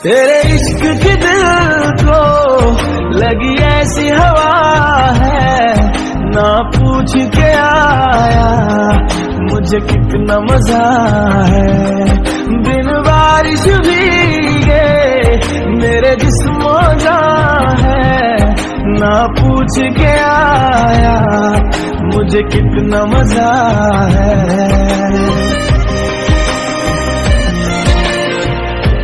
तेरे इश्क की दिल को लगी ऐसी हवा है, ना पूछ के आया मुझे कितना मजा है। बिन बारिश भीगे मेरे जिस्मो जान है, ना पूछ के आया मुझे कितना मजा है।